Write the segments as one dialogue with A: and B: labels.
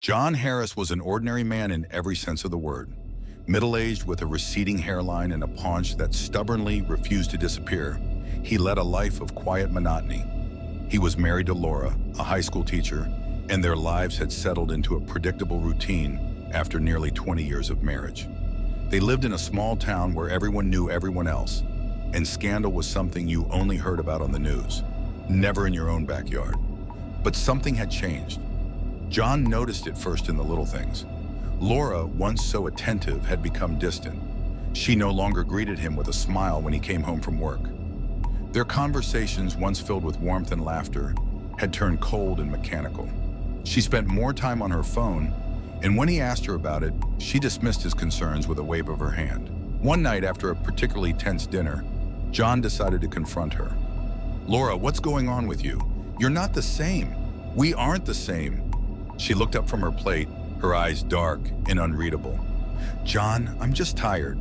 A: John Harris was an ordinary man in every sense of the word. Middle-aged with a receding hairline and a paunch that stubbornly refused to disappear, he led a life of quiet monotony. He was married to Laura, a high school teacher, and their lives had settled into a predictable routine after nearly 20 years of marriage. They lived in a small town where everyone knew everyone else, and scandal was something you only heard about on the news, never in your own backyard. But something had changed. John noticed it first in the little things. Laura, once so attentive, had become distant. She no longer greeted him with a smile when he came home from work. Their conversations, once filled with warmth and laughter, had turned cold and mechanical. She spent more time on her phone, and when he asked her about it, she dismissed his concerns with a wave of her hand. One night after a particularly tense dinner, John decided to confront her. "Laura, what's going on with you? You're not the same. We aren't the same." She looked up from her plate, her eyes dark and unreadable. "John, I'm just tired.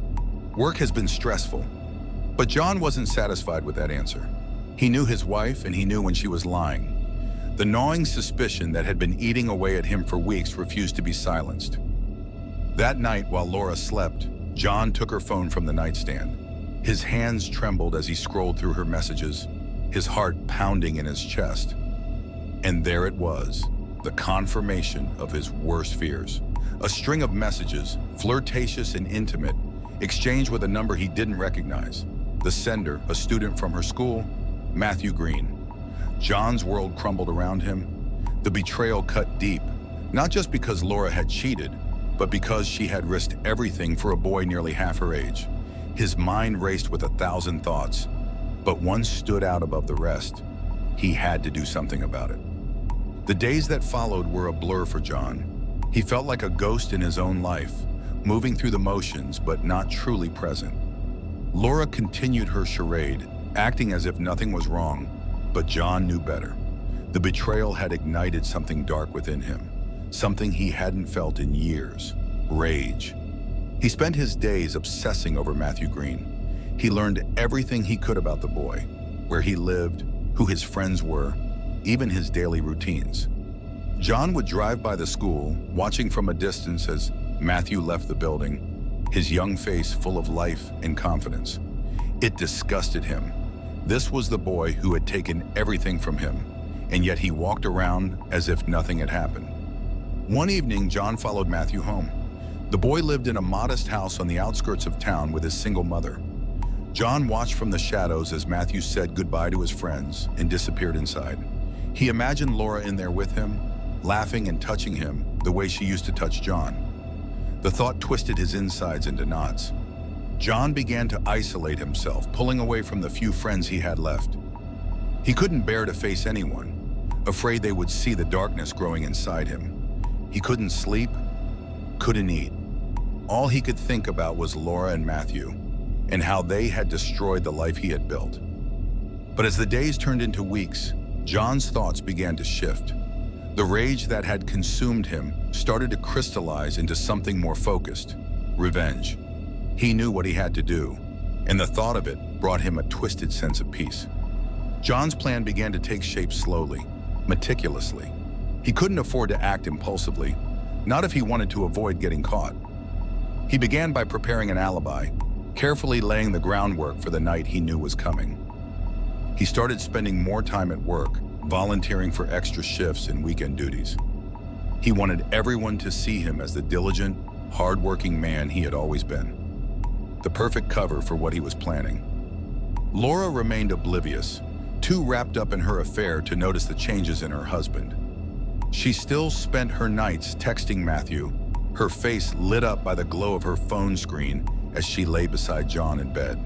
A: Work has been stressful." But John wasn't satisfied with that answer. He knew his wife, and he knew when she was lying. The gnawing suspicion that had been eating away at him for weeks refused to be silenced. That night, while Laura slept, John took her phone from the nightstand. His hands trembled as he scrolled through her messages, his heart pounding in his chest. And there it was, the confirmation of his worst fears. A string of messages, flirtatious and intimate, exchanged with a number he didn't recognize. The sender, a student from her school, Matthew Green. John's world crumbled around him. The betrayal cut deep, not just because Laura had cheated, but because she had risked everything for a boy nearly half her age. His mind raced with 1,000 thoughts, but one stood out above the rest. He had to do something about it. The days that followed were a blur for John. He felt like a ghost in his own life, moving through the motions but not truly present. Laura continued her charade, acting as if nothing was wrong, but John knew better. The betrayal had ignited something dark within him, something he hadn't felt in years: rage. He spent his days obsessing over Matthew Green. He learned everything he could about the boy, where he lived, who his friends were, even his daily routines. John would drive by the school, watching from a distance as Matthew left the building, his young face full of life and confidence. It disgusted him. This was the boy who had taken everything from him, and yet he walked around as if nothing had happened. One evening, John followed Matthew home. The boy lived in a modest house on the outskirts of town with his single mother. John watched from the shadows as Matthew said goodbye to his friends and disappeared inside. He imagined Laura in there with him, laughing and touching him the way she used to touch John. The thought twisted his insides into knots. John began to isolate himself, pulling away from the few friends he had left. He couldn't bear to face anyone, afraid they would see the darkness growing inside him. He couldn't sleep, couldn't eat. All he could think about was Laura and Matthew, and how they had destroyed the life he had built. But as the days turned into weeks, John's thoughts began to shift. The rage that had consumed him started to crystallize into something more focused: revenge. He knew what he had to do, and the thought of it brought him a twisted sense of peace. John's plan began to take shape slowly, meticulously. He couldn't afford to act impulsively, not if he wanted to avoid getting caught. He began by preparing an alibi, carefully laying the groundwork for the night he knew was coming. He started spending more time at work, volunteering for extra shifts and weekend duties. He wanted everyone to see him as the diligent, hard-working man he had always been. The perfect cover for what he was planning. Laura remained oblivious, too wrapped up in her affair to notice the changes in her husband. She still spent her nights texting Matthew, her face lit up by the glow of her phone screen as she lay beside John in bed.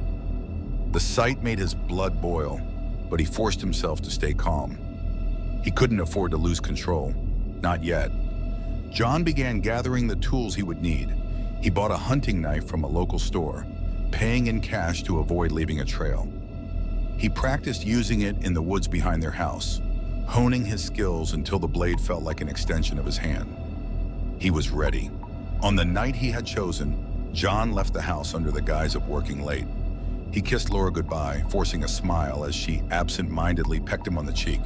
A: The sight made his blood boil, but he forced himself to stay calm. He couldn't afford to lose control, not yet. John began gathering the tools he would need. He bought a hunting knife from a local store, paying in cash to avoid leaving a trail. He practiced using it in the woods behind their house, honing his skills until the blade felt like an extension of his hand. He was ready. On the night he had chosen, John left the house under the guise of working late. He kissed Laura goodbye, forcing a smile as she absent-mindedly pecked him on the cheek.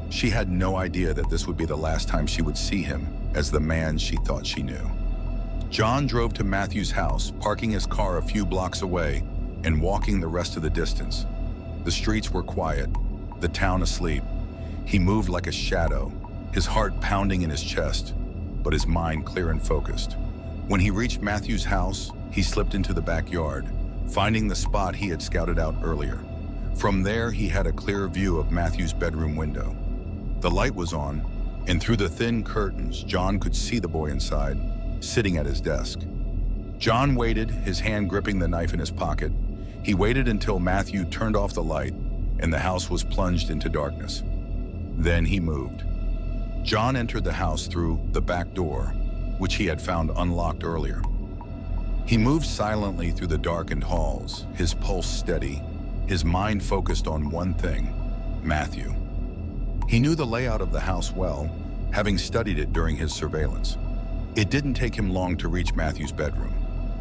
A: She had no idea that this would be the last time she would see him, as the man she thought she knew. John drove to Matthew's house, parking his car a few blocks away and walking the rest of the distance. The streets were quiet, the town asleep. He moved like a shadow, his heart pounding in his chest, but his mind clear and focused. When he reached Matthew's house, he slipped into the backyard, finding the spot he had scouted out earlier. From there, he had a clear view of Matthew's bedroom window. The light was on, and through the thin curtains, John could see the boy inside, sitting at his desk. John waited, his hand gripping the knife in his pocket. He waited until Matthew turned off the light, and the house was plunged into darkness. Then he moved. John entered the house through the back door, which he had found unlocked earlier. He moved silently through the darkened halls, his pulse steady, his mind focused on one thing: Matthew. He knew the layout of the house well, having studied it during his surveillance. It didn't take him long to reach Matthew's bedroom.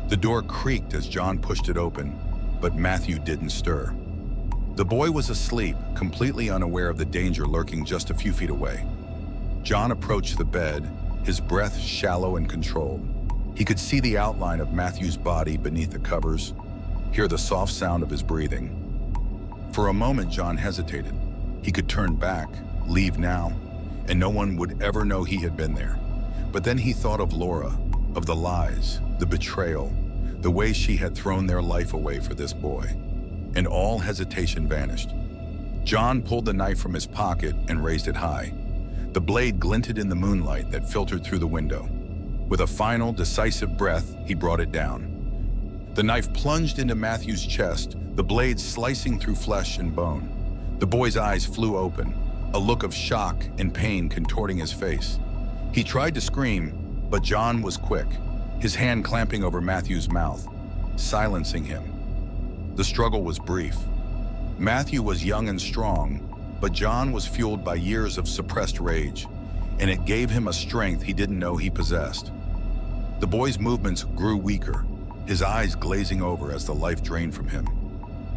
A: The door creaked as John pushed it open, but Matthew didn't stir. The boy was asleep, completely unaware of the danger lurking just a few feet away. John approached the bed, his breath shallow and controlled. He could see the outline of Matthew's body beneath the covers, hear the soft sound of his breathing. For a moment, John hesitated. He could turn back, leave now, and no one would ever know he had been there. But then he thought of Laura, of the lies, the betrayal, the way she had thrown their life away for this boy, and all hesitation vanished. John pulled the knife from his pocket and raised it high. The blade glinted in the moonlight that filtered through the window. With a final, decisive breath, he brought it down. The knife plunged into Matthew's chest, the blade slicing through flesh and bone. The boy's eyes flew open, a look of shock and pain contorting his face. He tried to scream, but John was quick, his hand clamping over Matthew's mouth, silencing him. The struggle was brief. Matthew was young and strong, but John was fueled by years of suppressed rage, and it gave him a strength he didn't know he possessed. The boy's movements grew weaker, his eyes glazing over as the life drained from him.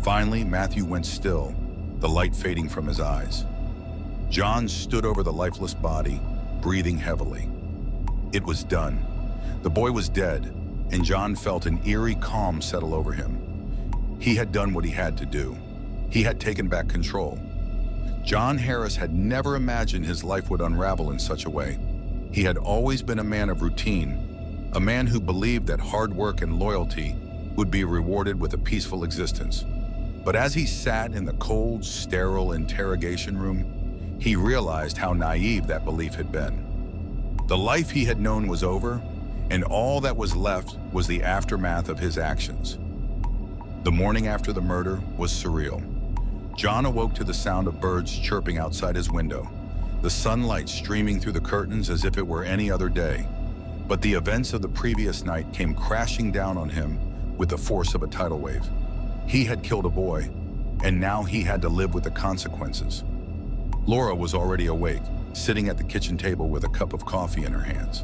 A: Finally, Matthew went still, the light fading from his eyes. John stood over the lifeless body, breathing heavily. It was done. The boy was dead, and John felt an eerie calm settle over him. He had done what he had to do. He had taken back control. John Harris had never imagined his life would unravel in such a way. He had always been a man of routine, a man who believed that hard work and loyalty would be rewarded with a peaceful existence. But as he sat in the cold, sterile interrogation room, he realized how naive that belief had been. The life he had known was over, and all that was left was the aftermath of his actions. The morning after the murder was surreal. John awoke to the sound of birds chirping outside his window, the sunlight streaming through the curtains as if it were any other day. But the events of the previous night came crashing down on him with the force of a tidal wave. He had killed a boy, and now he had to live with the consequences. Laura was already awake, sitting at the kitchen table with a cup of coffee in her hands.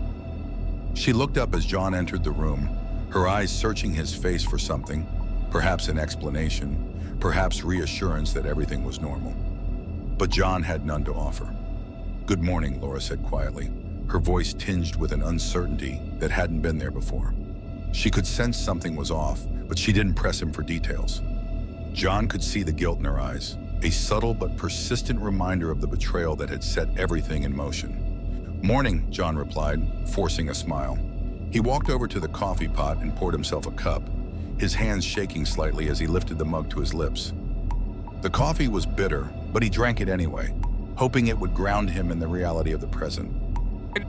A: She looked up as John entered the room, her eyes searching his face for something, perhaps an explanation, perhaps reassurance that everything was normal. But John had none to offer. "Good morning," Laura said quietly, her voice tinged with an uncertainty that hadn't been there before. She could sense something was off, but she didn't press him for details. John could see the guilt in her eyes, a subtle but persistent reminder of the betrayal that had set everything in motion. "Morning," John replied, forcing a smile. He walked over to the coffee pot and poured himself a cup, his hands shaking slightly as he lifted the mug to his lips. The coffee was bitter, but he drank it anyway, hoping it would ground him in the reality of the present.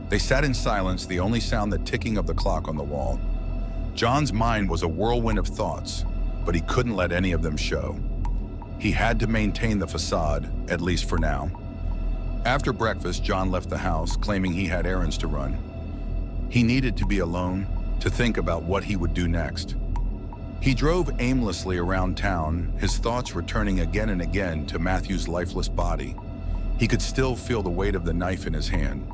A: They sat in silence, the only sound the ticking of the clock on the wall. John's mind was a whirlwind of thoughts, but he couldn't let any of them show. He had to maintain the facade, at least for now. After breakfast, John left the house, claiming he had errands to run. He needed to be alone, to think about what he would do next. He drove aimlessly around town, his thoughts returning again and again to Matthew's lifeless body. He could still feel the weight of the knife in his hand,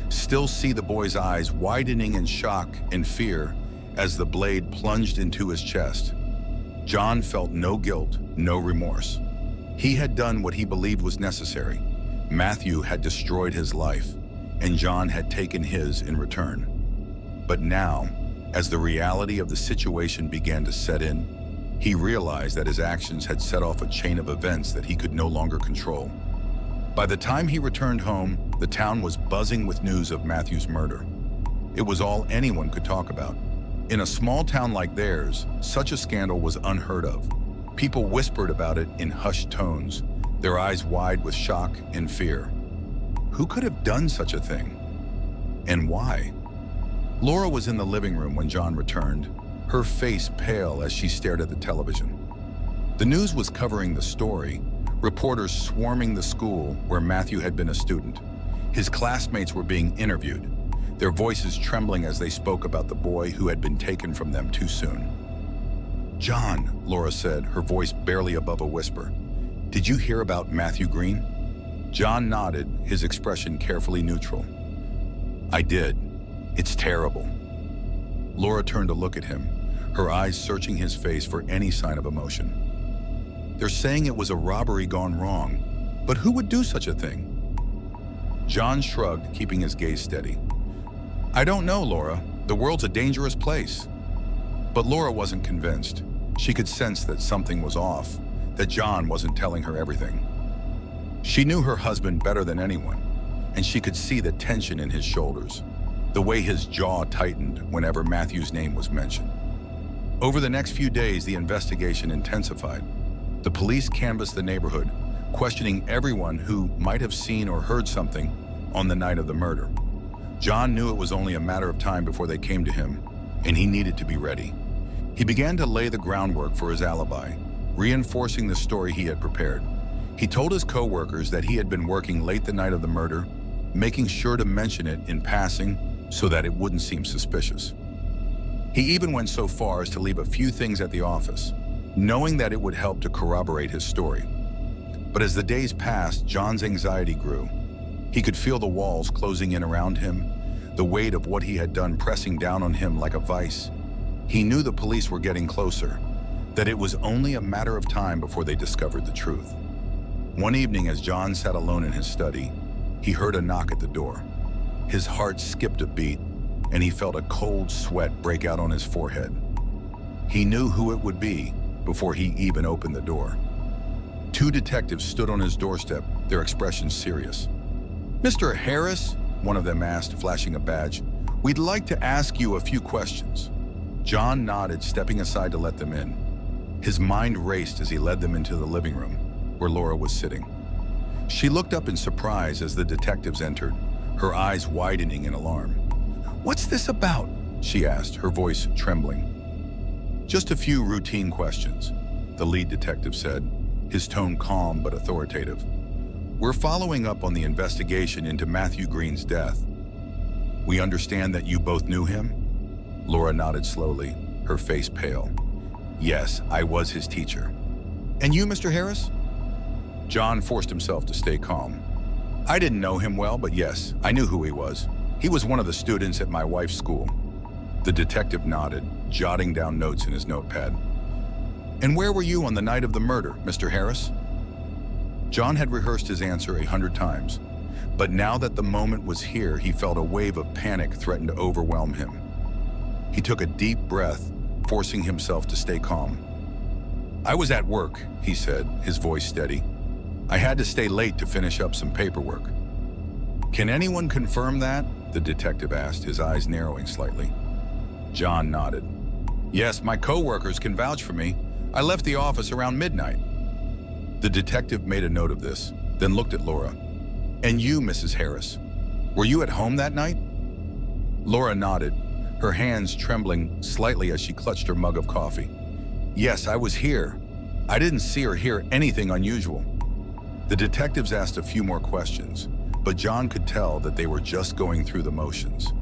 A: still see the boy's eyes widening in shock and fear as the blade plunged into his chest. John felt no guilt, no remorse. He had done what he believed was necessary. Matthew had destroyed his life. and John had taken his in return. But now, as the reality of the situation began to set in, he realized that his actions had set off a chain of events that he could no longer control. By the time he returned home, the town was buzzing with news of Matthew's murder. It was all anyone could talk about. In a small town like theirs, such a scandal was unheard of. People whispered about it in hushed tones, their eyes wide with shock and fear. Who could have done such a thing? And why? Laura was in the living room when John returned, her face pale as she stared at the television. The news was covering the story, reporters swarming the school where Matthew had been a student. His classmates were being interviewed, their voices trembling as they spoke about the boy who had been taken from them too soon. "John," Laura said, her voice barely above a whisper, "did you hear about Matthew Green?" John nodded, his expression carefully neutral. "I did. It's terrible." Laura turned to look at him, her eyes searching his face for any sign of emotion. "They're saying it was a robbery gone wrong, but who would do such a thing?" John shrugged, keeping his gaze steady. "I don't know, Laura. The world's a dangerous place." But Laura wasn't convinced. She could sense that something was off, that John wasn't telling her everything. She knew her husband better than anyone, and she could see the tension in his shoulders, the way his jaw tightened whenever Matthew's name was mentioned. Over the next few days, the investigation intensified. The police canvassed the neighborhood, questioning everyone who might have seen or heard something on the night of the murder. John knew it was only a matter of time before they came to him, and he needed to be ready. He began to lay the groundwork for his alibi, reinforcing the story he had prepared. He told his co-workers that he had been working late the night of the murder, making sure to mention it in passing so that it wouldn't seem suspicious. He even went so far as to leave a few things at the office, knowing that it would help to corroborate his story. But as the days passed, John's anxiety grew. He could feel the walls closing in around him, the weight of what he had done pressing down on him like a vice. He knew the police were getting closer, that it was only a matter of time before they discovered the truth. One evening, as John sat alone in his study, he heard a knock at the door. His heart skipped a beat, and he felt a cold sweat break out on his forehead. He knew who it would be before he even opened the door. Two detectives stood on his doorstep, their expressions serious. "Mr. Harris," one of them asked, flashing a badge, "we'd like to ask you a few questions." John nodded, stepping aside to let them in. His mind raced as he led them into the living room, where Laura was sitting. She looked up in surprise as the detectives entered, her eyes widening in alarm. "What's this about?" she asked, her voice trembling. "Just a few routine questions," the lead detective said, his tone calm but authoritative. "We're following up on the investigation into Matthew Green's death. We understand that you both knew him?" Laura nodded slowly, her face pale. "Yes, I was his teacher." "And you, Mr. Harris?" John forced himself to stay calm. "I didn't know him well, but yes, I knew who he was. He was one of the students at my wife's school." The detective nodded, jotting down notes in his notepad. "And where were you on the night of the murder, Mr. Harris?" John had rehearsed his answer 100 times, but now that the moment was here, he felt a wave of panic threaten to overwhelm him. He took a deep breath, forcing himself to stay calm. "I was at work," he said, his voice steady. "I had to stay late to finish up some paperwork." "Can anyone confirm that?" the detective asked, his eyes narrowing slightly. John nodded. "Yes, my co-workers can vouch for me. I left the office around midnight." The detective made a note of this, then looked at Laura. "And you, Mrs. Harris, were you at home that night?" Laura nodded, her hands trembling slightly as she clutched her mug of coffee. "Yes, I was here. I didn't see or hear anything unusual." The detectives asked a few more questions, but John could tell that they were just going through the motions.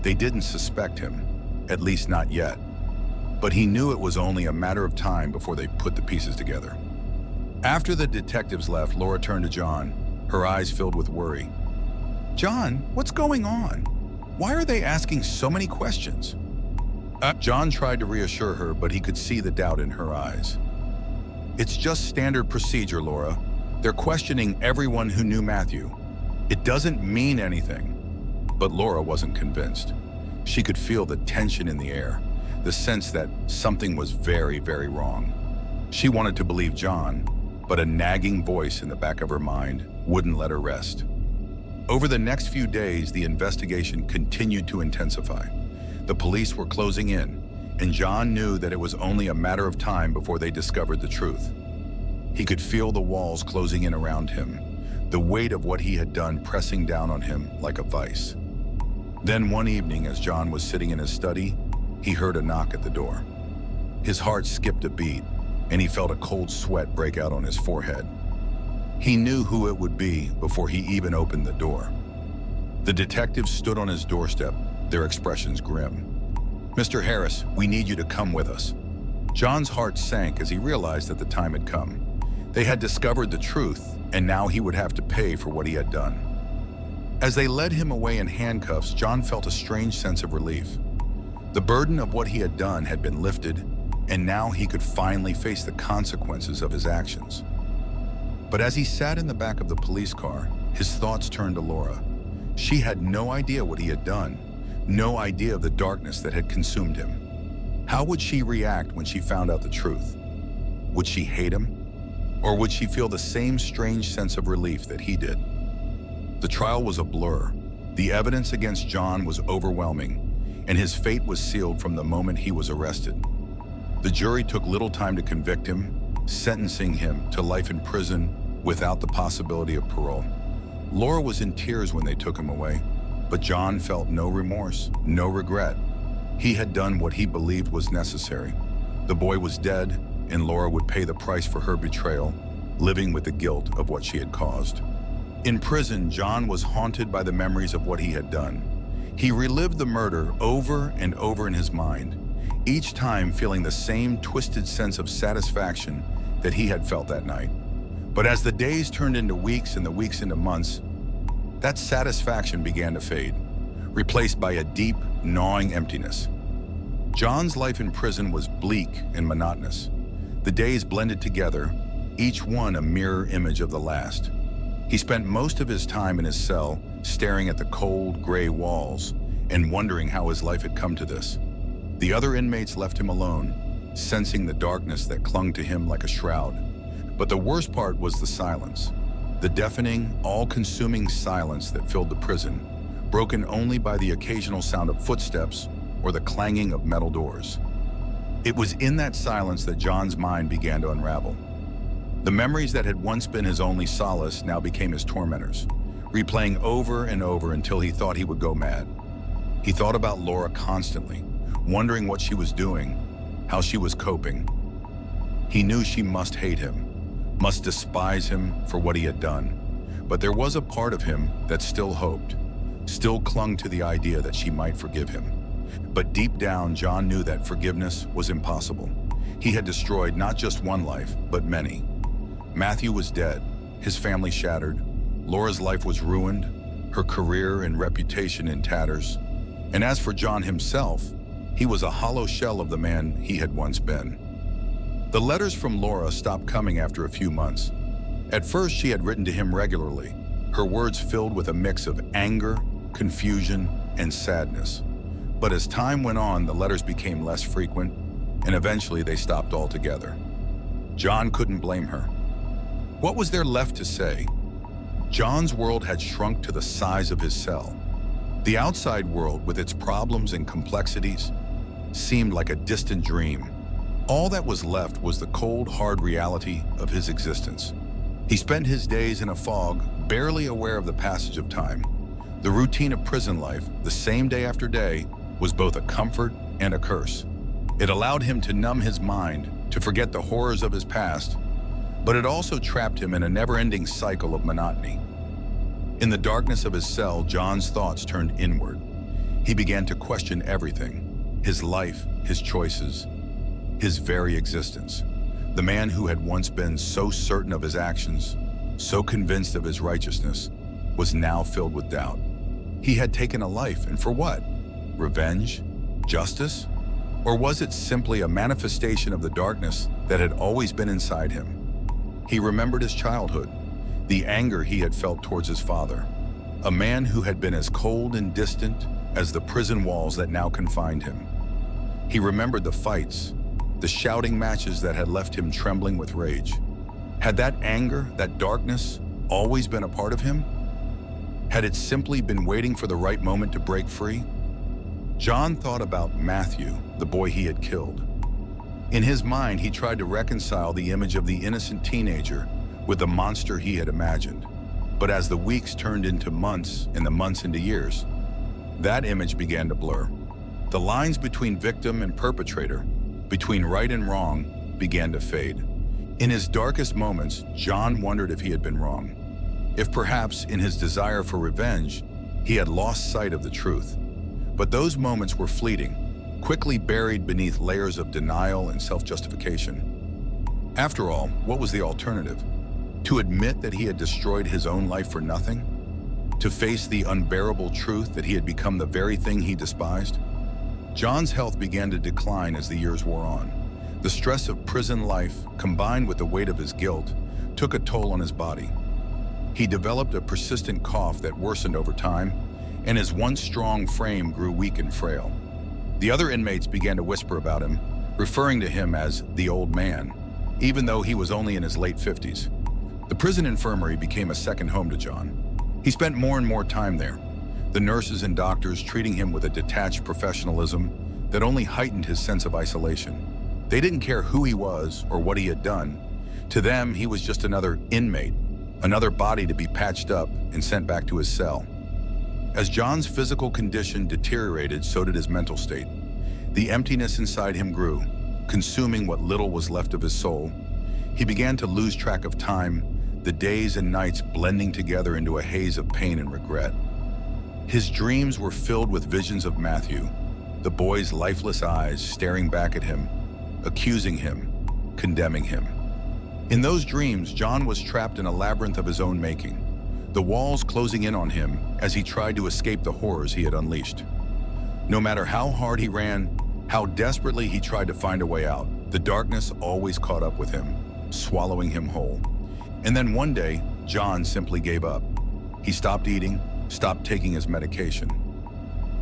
A: They didn't suspect him, at least not yet, but he knew it was only a matter of time before they put the pieces together. After the detectives left, Laura turned to John, her eyes filled with worry. "John, what's going on? Why are they asking so many questions?" John tried to reassure her, but he could see the doubt in her eyes. "It's just standard procedure, Laura. They're questioning everyone who knew Matthew. It doesn't mean anything. But Laura wasn't convinced. She could feel the tension in the air, the sense that something was very, very wrong. She wanted to believe John, but a nagging voice in the back of her mind wouldn't let her rest. Over the next few days, the investigation continued to intensify. The police were closing in, and John knew that it was only a matter of time before they discovered the truth. He could feel the walls closing in around him, the weight of what he had done pressing down on him like a vice. Then one evening, as John was sitting in his study, he heard a knock at the door. His heart skipped a beat, and he felt a cold sweat break out on his forehead. He knew who it would be before he even opened the door. The detectives stood on his doorstep, their expressions grim. "Mr. Harris, we need you to come with us." John's heart sank as he realized that the time had come. They had discovered the truth, and now he would have to pay for what he had done. As they led him away in handcuffs, John felt a strange sense of relief. The burden of what he had done had been lifted, and now he could finally face the consequences of his actions. But as he sat in the back of the police car, his thoughts turned to Laura. She had no idea what he had done, no idea of the darkness that had consumed him. How would she react when she found out the truth? Would she hate him? Or would she feel the same strange sense of relief that he did? The trial was a blur. The evidence against John was overwhelming, and his fate was sealed from the moment he was arrested. The jury took little time to convict him, sentencing him to life in prison without the possibility of parole. Laura was in tears when they took him away, but John felt no remorse, no regret. He had done what he believed was necessary. The boy was dead, and Laura would pay the price for her betrayal, living with the guilt of what she had caused. In prison, John was haunted by the memories of what he had done. He relived the murder over and over in his mind, each time feeling the same twisted sense of satisfaction that he had felt that night. But as the days turned into weeks and the weeks into months, that satisfaction began to fade, replaced by a deep, gnawing emptiness. John's life in prison was bleak and monotonous. The days blended together, each one a mirror image of the last. He spent most of his time in his cell, staring at the cold, gray walls and wondering how his life had come to this. The other inmates left him alone, sensing the darkness that clung to him like a shroud. But the worst part was the silence, the deafening, all-consuming silence that filled the prison, broken only by the occasional sound of footsteps or the clanging of metal doors. It was in that silence that John's mind began to unravel. The memories that had once been his only solace now became his tormentors, replaying over and over until he thought he would go mad. He thought about Laura constantly, wondering what she was doing, how she was coping. He knew she must hate him, must despise him for what he had done. But there was a part of him that still hoped, still clung to the idea that she might forgive him. But deep down, John knew that forgiveness was impossible. He had destroyed not just one life, but many. Matthew was dead, his family shattered. Laura's life was ruined, her career and reputation in tatters. And as for John himself, he was a hollow shell of the man he had once been. The letters from Laura stopped coming after a few months. At first, she had written to him regularly, her words filled with a mix of anger, confusion, and sadness. But as time went on, the letters became less frequent, and eventually they stopped altogether. John couldn't blame her. What was there left to say? John's world had shrunk to the size of his cell. The outside world, with its problems and complexities, seemed like a distant dream. All that was left was the cold, hard reality of his existence. He spent his days in a fog, barely aware of the passage of time. The routine of prison life, the same day after day, was both a comfort and a curse. It allowed him to numb his mind, to forget the horrors of his past, but it also trapped him in a never-ending cycle of monotony. In the darkness of his cell, John's thoughts turned inward. He began to question everything, his life, his choices, his very existence. The man who had once been so certain of his actions, so convinced of his righteousness, was now filled with doubt. He had taken a life, and for what? Revenge? Justice? Or was it simply a manifestation of the darkness that had always been inside him? He remembered his childhood, the anger he had felt towards his father, a man who had been as cold and distant as the prison walls that now confined him. He remembered the fights, the shouting matches that had left him trembling with rage. Had that anger, that darkness, always been a part of him? Had it simply been waiting for the right moment to break free? John thought about Matthew, the boy he had killed. In his mind, he tried to reconcile the image of the innocent teenager with the monster he had imagined. But as the weeks turned into months and the months into years, that image began to blur. The lines between victim and perpetrator, between right and wrong, began to fade. In his darkest moments, John wondered if he had been wrong. If perhaps in his desire for revenge, he had lost sight of the truth. But those moments were fleeting, quickly buried beneath layers of denial and self-justification. After all, what was the alternative? To admit that he had destroyed his own life for nothing? To face the unbearable truth that he had become the very thing he despised? John's health began to decline as the years wore on. The stress of prison life, combined with the weight of his guilt, took a toll on his body. He developed a persistent cough that worsened over time, and his once strong frame grew weak and frail. The other inmates began to whisper about him, referring to him as the old man, even though he was only in his late 50s. The prison infirmary became a second home to John. He spent more and more time there, the nurses and doctors treating him with a detached professionalism that only heightened his sense of isolation. They didn't care who he was or what he had done. To them, he was just another inmate, another body to be patched up and sent back to his cell. As John's physical condition deteriorated, so did his mental state. The emptiness inside him grew, consuming what little was left of his soul. He began to lose track of time, the days and nights blending together into a haze of pain and regret. His dreams were filled with visions of Matthew, the boy's lifeless eyes staring back at him, accusing him, condemning him. In those dreams, John was trapped in a labyrinth of his own making, the walls closing in on him as he tried to escape the horrors he had unleashed. No matter how hard he ran, how desperately he tried to find a way out, the darkness always caught up with him, swallowing him whole. And then one day, John simply gave up. He stopped eating, stopped taking his medication.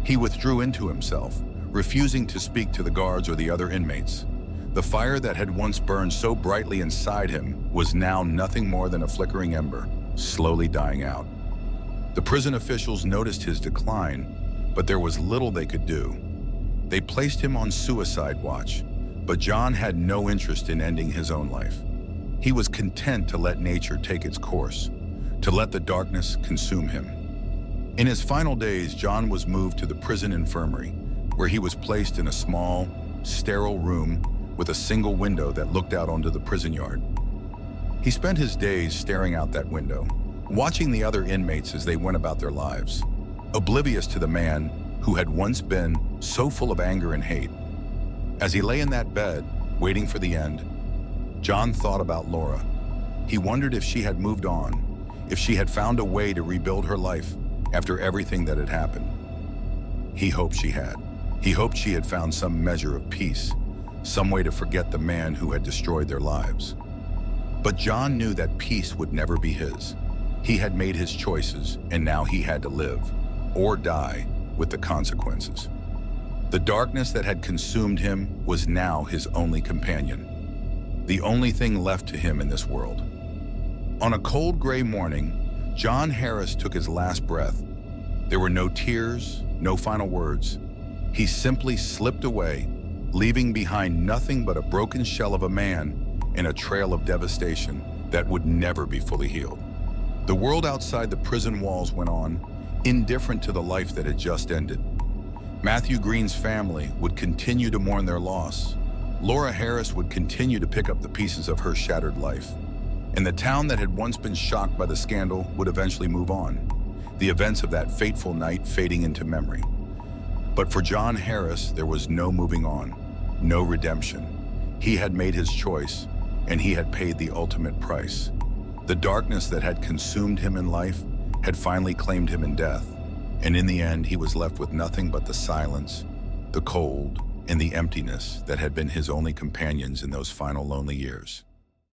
A: He withdrew into himself, refusing to speak to the guards or the other inmates. The fire that had once burned so brightly inside him was now nothing more than a flickering ember, slowly dying out. The prison officials noticed his decline, but there was little they could do. They placed him on suicide watch, but John had no interest in ending his own life. He was content to let nature take its course, to let the darkness consume him. In his final days, John was moved to the prison infirmary, where he was placed in a small, sterile room with a single window that looked out onto the prison yard. He spent his days staring out that window, watching the other inmates as they went about their lives, oblivious to the man who had once been so full of anger and hate. As he lay in that bed, waiting for the end, John thought about Laura. He wondered if she had moved on, if she had found a way to rebuild her life after everything that had happened. He hoped she had. He hoped she had found some measure of peace, some way to forget the man who had destroyed their lives. But John knew that peace would never be his. He had made his choices, and now he had to live, or die, with the consequences. The darkness that had consumed him was now his only companion, the only thing left to him in this world. On a cold gray morning, John Harris took his last breath. There were no tears, no final words. He simply slipped away, leaving behind nothing but a broken shell of a man and a trail of devastation that would never be fully healed. The world outside the prison walls went on, indifferent to the life that had just ended. Matthew Green's family would continue to mourn their loss. Laura Harris would continue to pick up the pieces of her shattered life. And the town that had once been shocked by the scandal would eventually move on, the events of that fateful night fading into memory. But for John Harris, there was no moving on, no redemption. He had made his choice, and he had paid the ultimate price. The darkness that had consumed him in life had finally claimed him in death, and in the end, he was left with nothing but the silence, the cold, and the emptiness that had been his only companions in those final lonely years.